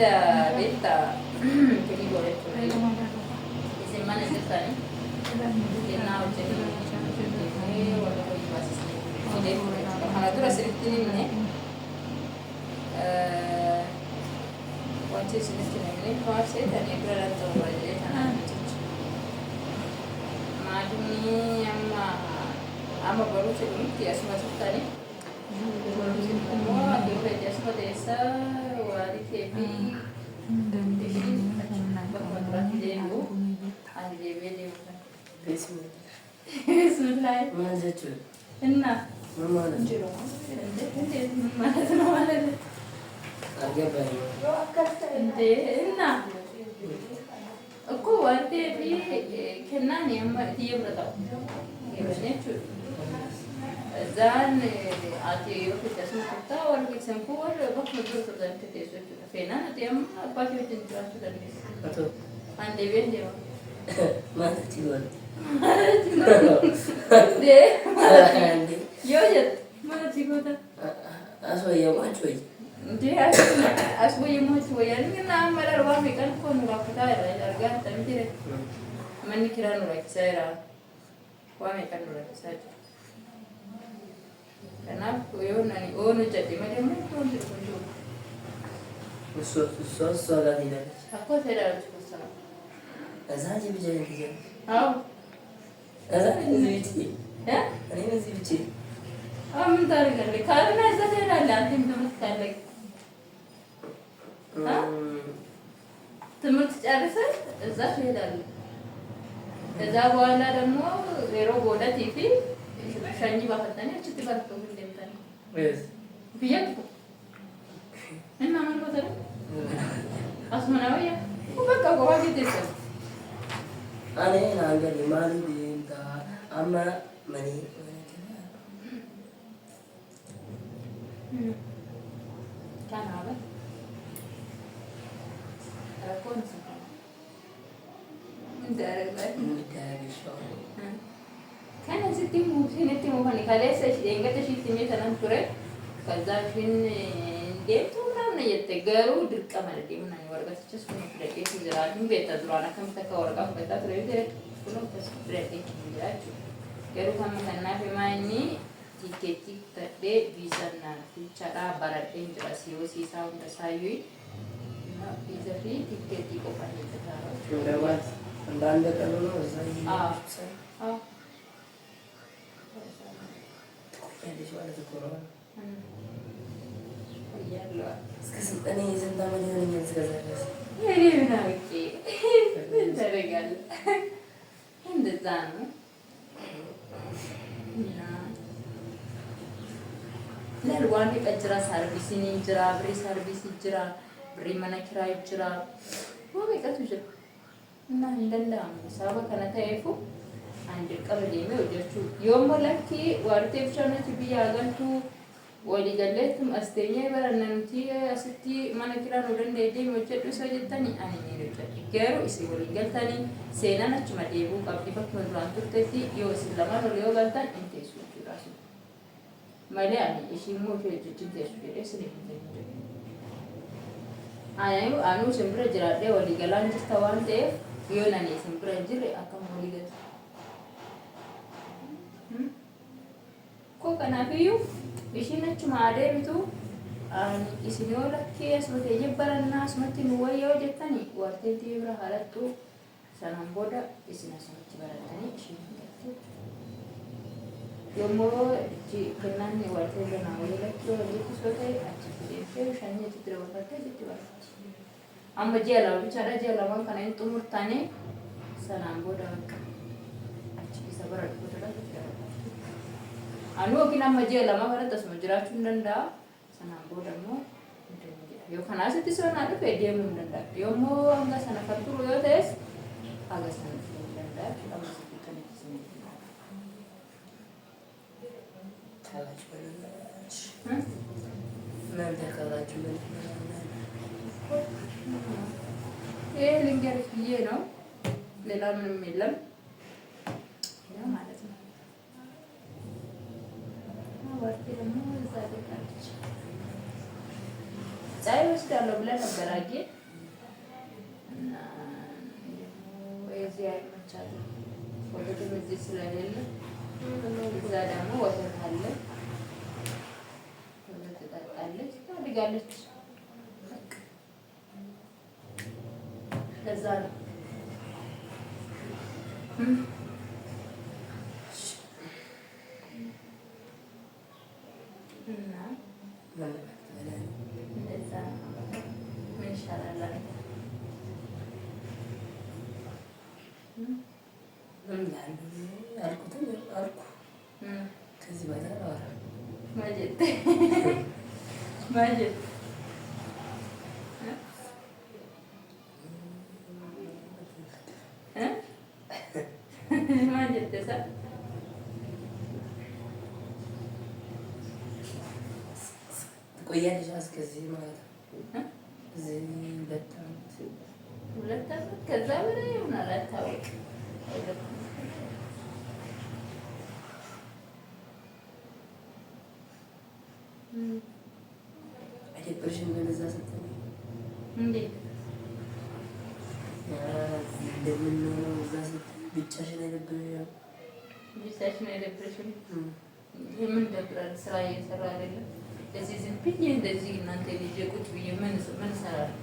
betta che dico letto e se mane se stani che now c'è e guarda poi quasi si la natura selezione quanti selezione forse da ne preso vedere ma dimmi amma baru cerita asma stani semua dia udah jadi desa wali kebi bahwa dulu ada dia Bismillah mana tu enak mana jero mana tu mana agak banyak enak aku wali kebi kena ni amma dia berapa ya tu زان عادي يروح يتسمع حتى ولا يسمعوا ولا بخل جزء زين تدرسوا فينا نتيم باقي بتدرسوا تدرس atau عندي بين ديو mana tiwan deh andi يوجد ما تقول ده aso ya macoi deh أسوي يوم أسوي يعني كنا مرة روامي كان كون راكتا يلا أرجع تمشي من كيران راك سيرا وامي كان راك سيرا kenapa yo nani ono jadi macam mana tu susah lah tidak aku tidak susah azan je berjalan kerja oh ini bici ya ini masih bici bentar kali karena saya tidak lantin tu sekali ትምህርት ጨርሰህ እዛ ትሄዳለህ ከዛ በኋላ ደግሞ ዜሮ ጎዳ ቲቪ ሸኝ ባፈታኝ እቺ ትባርኩ እንደምታኝ ቢያት እና ማን ወደረ አስማናዊያ በቃ ጎባጌ ደስ እኔ ናገር ማን ቢንታ አማ ማኒ ካናባ አቆንስ እንደረጋይ كان ستي مو سنتي مو هني خلاص ينقطع شيء سمية تنام كره كذا فين ديت ونا يتجارو درك أمريكي من أي ورقة تجلس من فريقي في زراعة بيت أدرانا كم تكا ورقة بيت أدري ده كلهم بس فريقي في زراعة كيرو كم كنا في مايني تيكتي تدي بيزنا في cara baratnya jelasio si sound sayui bisa fi tiketti kopanya sekarang lewat anda kalau saya Ada soal itu corona. Iya loh. Sekarang ini sentam aja dengan sekarang. Ini benar ki. Tergal. Ini zaman. Nah. Lalu wani kajra servis ini jera, beri servis jera, beri mana kira jera. Wah mereka tu jera. Nah indahlah. Sahabat karena tahu. አንድ ቀበሌ ነው ወደቹ የሞላኪ ወርቴ ብቻነች ቢያጋንቱ ወዲ ገለትም አስተኛ ይበረነንቲ አስቲ ማነኪራ ነው ደንደ ዴም ወጨዱ ሰጀተኒ አኒ ነው ገሩ እሲ ወዲ ገልታኒ ሴናናች ማዴቡ ቀብዲ በክመዱን ተቲ ይወስ ለማን ነው ይወጋልታን እንቴሱ ራሱ ማለ አኒ እሺ ሞት ወጭጭ ደስ ደስ ነው አያዩ አኑ ሰምብረ ጅራዴ ወዲ ገላንጅ ተዋንቴ ይሆናኒ ሰምብረ ጅር አከም ወዲ ገ Kok kanafiyu ishiin achuma adeemitu isin yoo lakkee asumatti jibbaranna asumatti nu wayyoo jettanii warteetti bira halattu sanaan booda isin asumatti baratanii ishiin galtee yommuu kennaan wartee ganaa wayii lakkee walitti soo ta'e achitti deemtee bishaanii achitti dabarfattee achitti baratti amma ji'a lama bichaadha ji'a lamaan kana hin xumurtaane sanaan booda bakka achi isa bara dhufuudha anu kina majia lama kana tasma jiraachuu hin danda'a sanaan booda immoo yoo kanaasitti soonaa dhufe deemuu hin danda'a yoommoo hanga sana kan turu yoo ta'es haga sana dhufuu hin danda'a amma sitti kan ittisanii እናንተ ካላችሁ ይሄ ልንገርሽ ብዬ ነው ሌላ ምንም የለም ማለት ነው ወርቴ ደግሞ እዛ ደቃለች ፀሐይ ውስጥ ወስዳለሁ ብለህ ነበር አጌ እና ወይዚህ አይመቻትም። ወተትም እዚህ ስለሌለ እዛ ደግሞ ወተት አለ። ወተት ትጠጣለች፣ ታድጋለች። ለዛ ነው እና እንደዛ ምን ይሻላል? ከዚህ በላይ ማጀት ማጀት ማጀት ሳ ትቆያለሽ እስከዚህ ማለት ነው። እዚህ 2 ዓመት ከዛ በላይ ይሆናል አይታወቅም። አይደብርሽም? እንደዛ ስትል እንዴት እንደምንሆነው እዛ ስትል ብቻሽን አይደብርሽም? ብቻሽን አይደብርሽም? የምን ደብራል? ስራ እየሰራ አይደለም። እዚህ ዝም ብዬ እንደዚህ እናንተ ልጅ ቁጭ ብዬ ምን እሰራለሁ?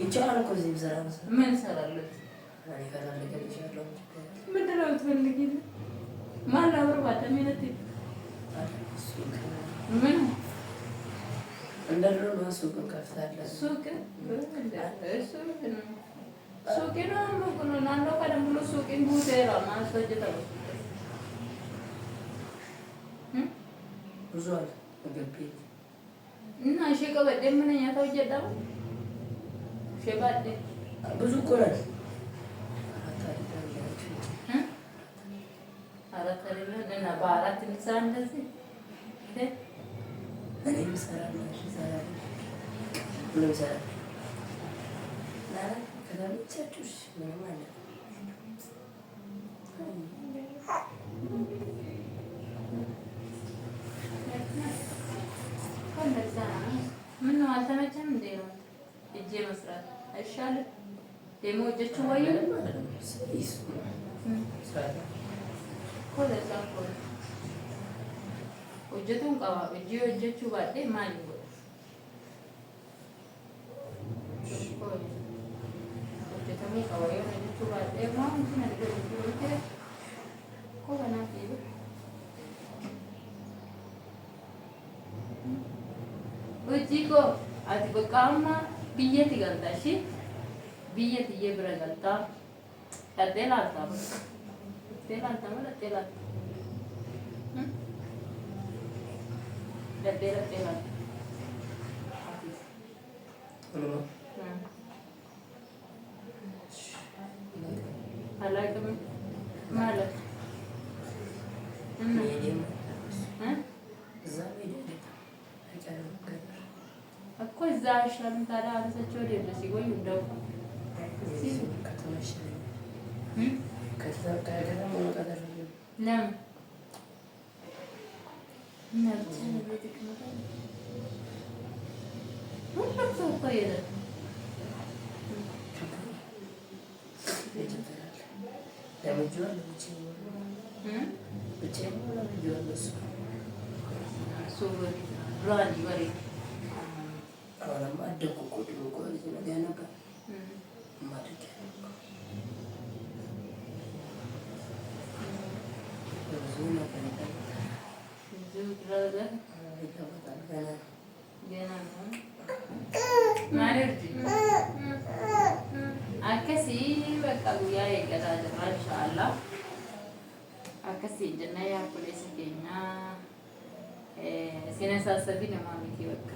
ይቻላል እኮ እዚህ ብሰራ ምን እሰራለሁ? እኔ ካላለቀልሻለሁ ምንድን ነው የምትፈልጊው? ማን ላብርባት? ምን እንደ ድሮ ነው። ሱቅ እንከፍታለን። ሱቅ ነው ናንዶ ቀደም ብሎ ሱቅን ጉዜራ ማስወጀታው ብዙ አለ ምግብ ቤት እና ሸቀበደ ምንኛ ተወጀዳው ሸባደ ብዙ እኮ ነው። አራት አይደለም እና በአራት እንስራ እንደዚህ እኔም እሰራለሁ። ሁሉም ይሰራል። ከተመቻችሁሽ ምንም አለ ምነው አልተመቸም እንዴ? ነው እጄ መስራት አይሻልም? ደግሞ እጆቹ ወይ ኮለዛ ኮለ hojjetuun qaba. Hojii hojjechuu baadhee maali godha? Hojjetamuu qaba. Yoo hojjechuu baadhee maa hundi na dhiba hojii hojjete koo kanaaf dhiiba. Hojii koo ati bakka amma biyyatti galtaa ishee biyya tiyyee bira galtaa dhattee laattaa bakka dhattee laattaa moo dhattee laattaa? Dabbee laata. Alaakame maala. Akko እዛ አይሻልም ታዲያ? አነሳቸው ወደ ሲቆይ እንደው ለምን akkasii bakka guyyaa eeggataa jirra inshaallah. Akkasii jenna yaa obboleessa keenya sina saassabii namaa miti bakka